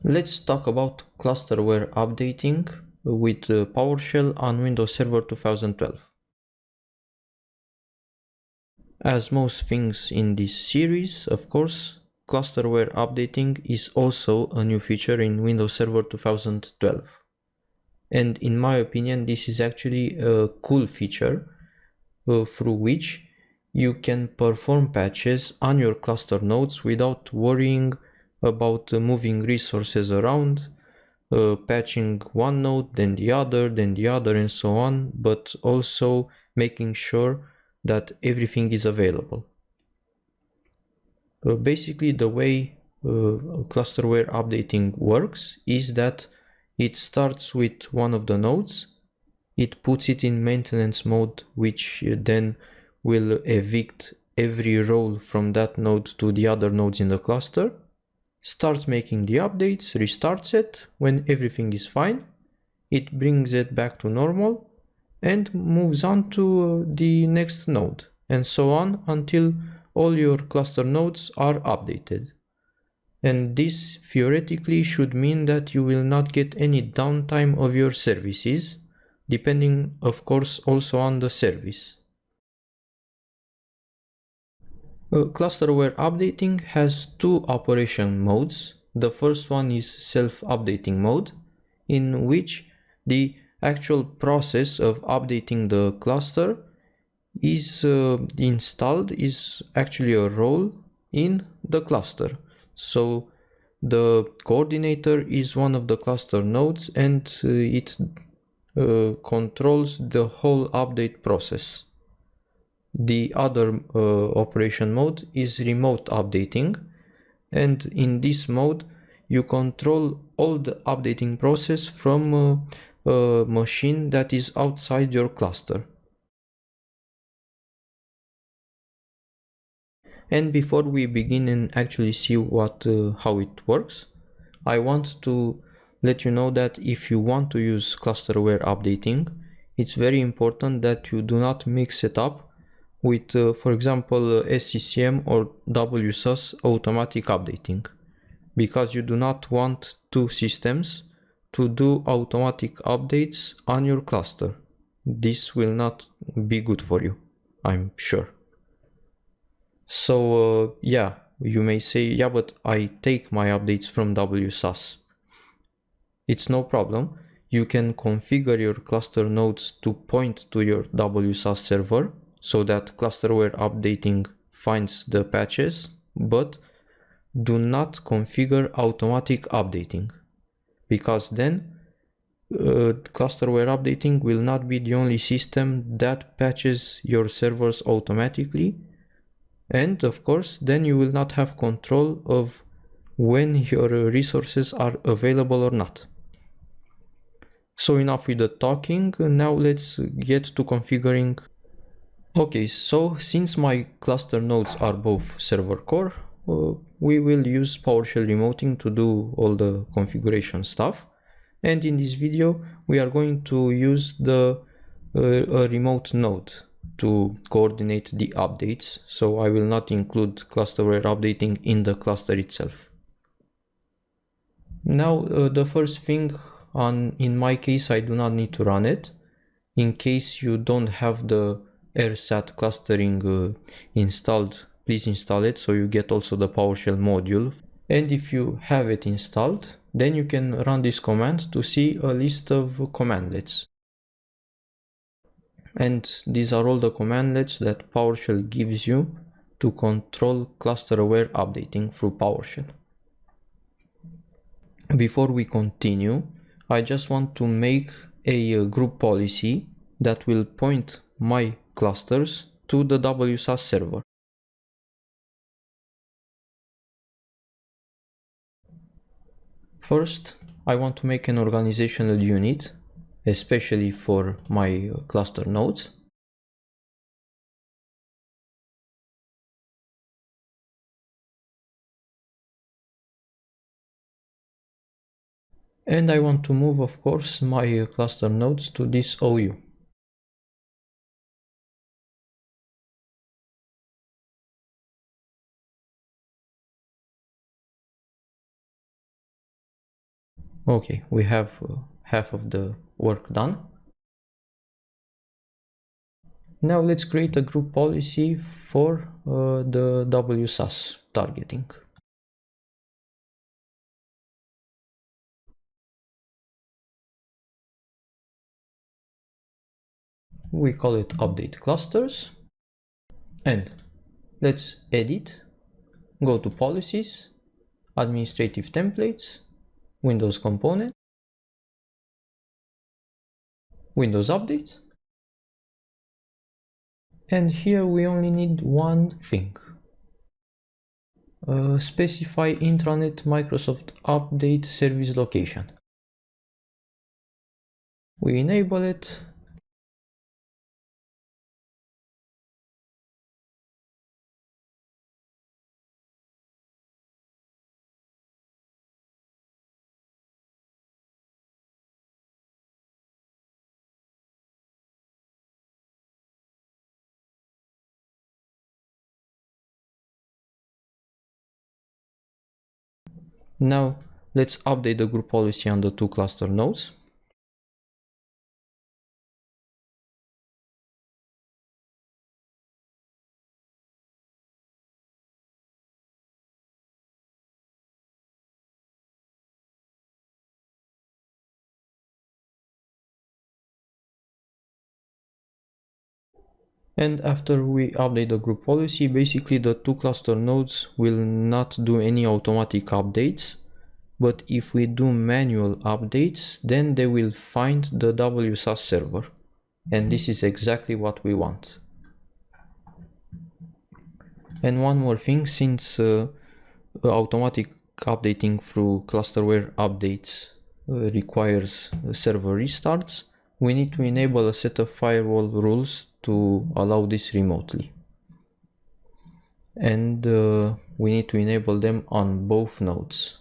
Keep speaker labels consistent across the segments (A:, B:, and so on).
A: Let's talk about clusterware updating with PowerShell on Windows Server 2012. As most things in this series, of course, clusterware updating is also a new feature in Windows Server 2012. And in my opinion, this is actually a cool feature through which you can perform patches on your cluster nodes without worrying about moving resources around, patching one node, then the other, and so on, but also making sure that everything is available. Basically, the way clusterware updating works is that it starts with one of the nodes, it puts it in maintenance mode, which then will evict every role from that node to the other nodes in the cluster, starts making the updates, restarts it. When everything is fine, it brings it back to normal and moves on to the next node, and so on until all your cluster nodes are updated. And this theoretically should mean that you will not get any downtime of your services, depending of course also on the service. Clusterware updating has two operation modes. The first one is self-updating mode, in which the actual process of updating the cluster is installed, is actually a role in the cluster. So the coordinator is one of the cluster nodes, and it controls the whole update process. The other operation mode is remote updating, and in this mode you control all the updating process from a machine that is outside your cluster. And before we begin and actually see how it works, I want to let you know that if you want to use clusterware updating, it's very important that you do not mix it up with, for example, SCCM or WSUS automatic updating, because you do not want two systems to do automatic updates on your cluster. This will not be good for you, I'm sure. So yeah, you may say, yeah, but I take my updates from WSUS. It's no problem. You can configure your cluster nodes to point to your WSUS server so that clusterware updating finds the patches, but do not configure automatic updating, because then clusterware updating will not be the only system that patches your servers automatically, and of course then you will not have control of when your resources are available or not. So enough with the talking, now let's get to configuring. Okay, so since my cluster nodes are both server core, we will use PowerShell remoting to do all the configuration stuff. And in this video, we are going to use a remote node to coordinate the updates. So I will not include clusterware updating in the cluster itself. Now, the first thing, in my case, I do not need to run it. In case you don't have the AirSat clustering installed, please install it so you get also the PowerShell module. And if you have it installed, then you can run this command to see a list of commandlets. And these are all the commandlets that PowerShell gives you to control cluster-aware updating through PowerShell. Before we continue, I just want to make a group policy that will point my clusters to the WSUS server. First, I want to make an organizational unit, especially for my cluster nodes. And I want to move, of course, my cluster nodes to this OU. Okay, we have half of the work done. Now let's create a group policy for the WSAS targeting. We call it update clusters, and let's edit, go to policies, administrative templates, Windows component, Windows update, and here we only need one thing. Specify intranet Microsoft Update service location. We enable it. Now let's update the group policy on the two cluster nodes. And after we update the group policy, basically the two cluster nodes will not do any automatic updates, but if we do manual updates, then they will find the WSAS server. And this is exactly what we want. And one more thing, since automatic updating through clusterware updates requires server restarts, we need to enable a set of firewall rules to allow this remotely. And we need to enable them on both nodes.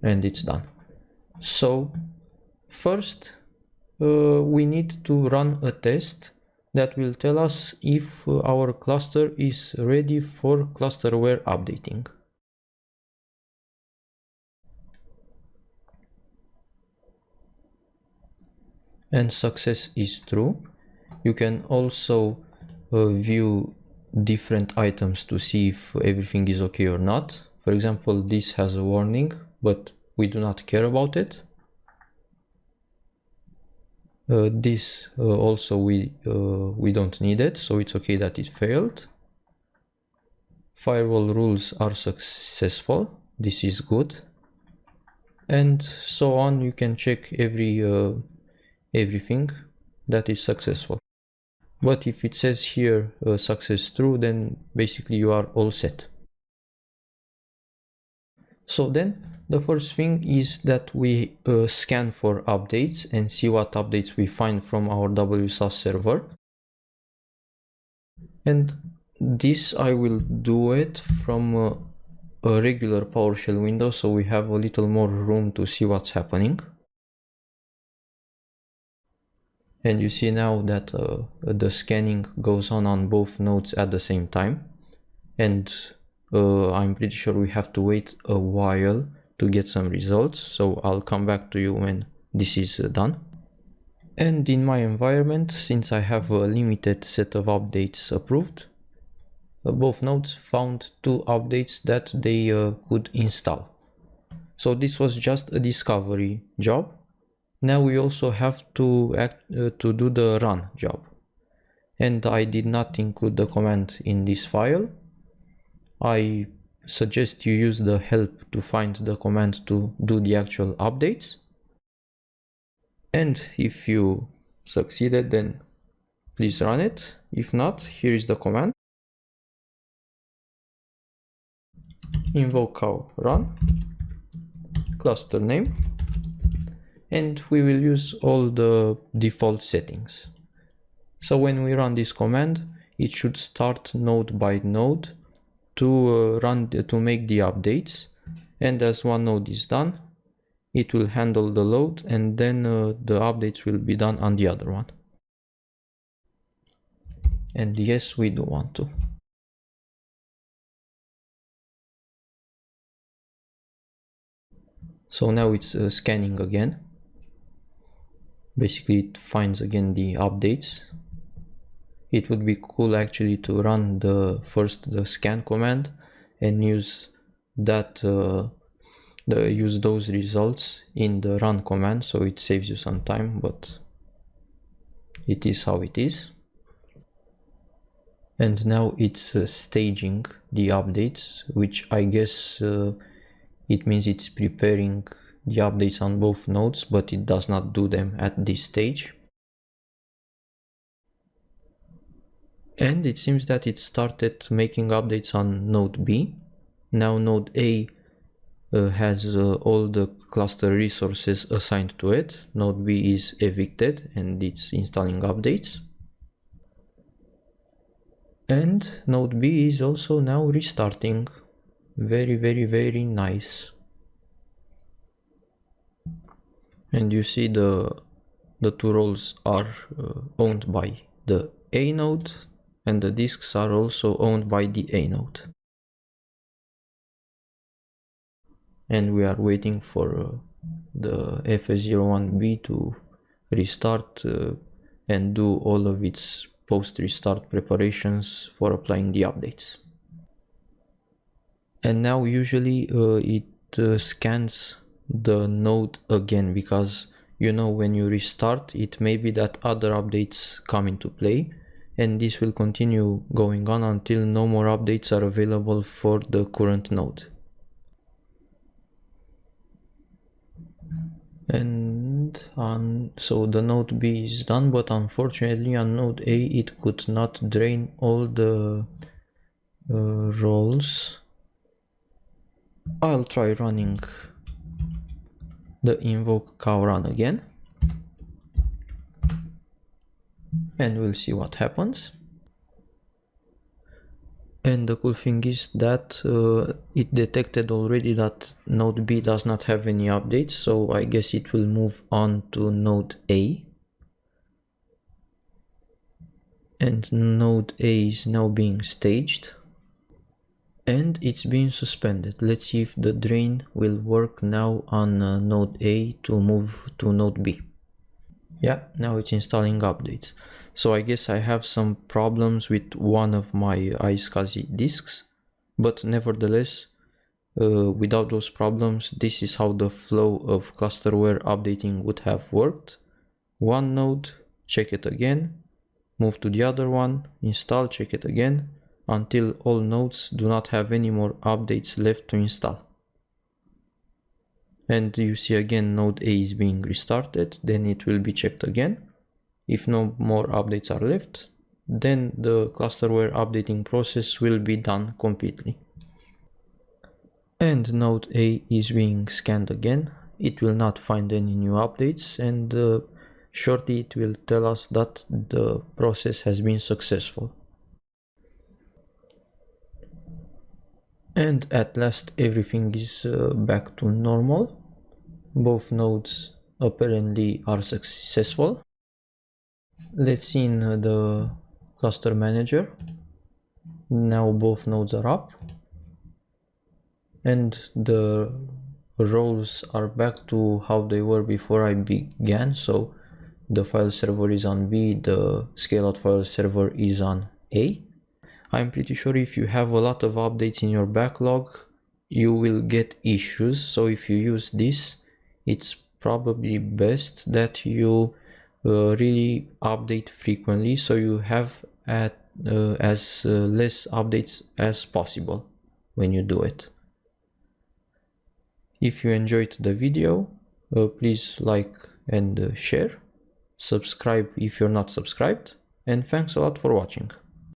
A: And it's done. So first we need to run a test that will tell us if our cluster is ready for clusterware updating. And success is true. You can also view different items to see if everything is okay or not. For example, this has a warning, but we do not care about it. This also we don't need it, so it's okay that it failed. Firewall rules are successful. This is good. And so on. You can check everything that is successful. But if it says here success true, then basically you are all set. So then the first thing is that we scan for updates and see what updates we find from our WSAS server. And this I will do it from a regular PowerShell window, so we have a little more room to see what's happening. And you see now that the scanning goes on both nodes at the same time. And I'm pretty sure we have to wait a while to get some results. So I'll come back to you when this is done. And in my environment, since I have a limited set of updates approved, both nodes found two updates that they could install. So this was just a discovery job. Now we also have to do the run job. And I did not include the command in this file. I suggest you use the help to find the command to do the actual updates. And if you succeeded, then please run it. If not, here is the command. Invoke our run, cluster name, and we will use all the default settings. So when we run this command, it should start node by node to make the updates. And as one node is done, it will handle the load, and then the updates will be done on the other one. And yes, we do want to. So now it's scanning again. Basically it finds again the updates. It would be cool actually to run the scan command and use that use those results in the run command, so it saves you some time, but it is how it is. And now it's staging the updates, which I guess it means it's preparing the updates on both nodes, but it does not do them at this stage. And it seems that it started making updates on node B. Now node A has all the cluster resources assigned to it. Node B is evicted and it's installing updates. And node B is also now restarting. Very, very, very nice. And you see the two roles are owned by the A node, and the disks are also owned by the A node. And we are waiting for the FS01B to restart and do all of its post-restart preparations for applying the updates. And now usually it scans the node again, because you know when you restart it may be that other updates come into play, and this will continue going on until no more updates are available for the current node. And so the node B is done, but unfortunately on node A it could not drain all the roles. I'll try running the invoke cow run again, and we'll see what happens. And the cool thing is that it detected already that node B does not have any updates, so I guess it will move on to node A. And node A is now being staged. And it's being suspended. Let's see if the drain will work now on node A to move to node B. Yeah, now it's installing updates. So I guess I have some problems with one of my iSCSI disks, but nevertheless, without those problems, this is how the flow of clusterware updating would have worked. One node, check it again, move to the other one, install, check it again, until all nodes do not have any more updates left to install. And you see again node A is being restarted, then it will be checked again. If no more updates are left, then the clusterware updating process will be done completely. And node A is being scanned again. It will not find any new updates, and shortly it will tell us that the process has been successful. And at last everything is back to normal. Both nodes apparently are successful. Let's see in the cluster manager. Now both nodes are up and the roles are back to how they were before I began. So the file server is on B, the scale-out file server is on A. I'm pretty sure if you have a lot of updates in your backlog, you will get issues. So if you use this, it's probably best that you really update frequently, so you have as less updates as possible when you do it. If you enjoyed the video, please like and share, subscribe if you're not subscribed, and thanks a lot for watching.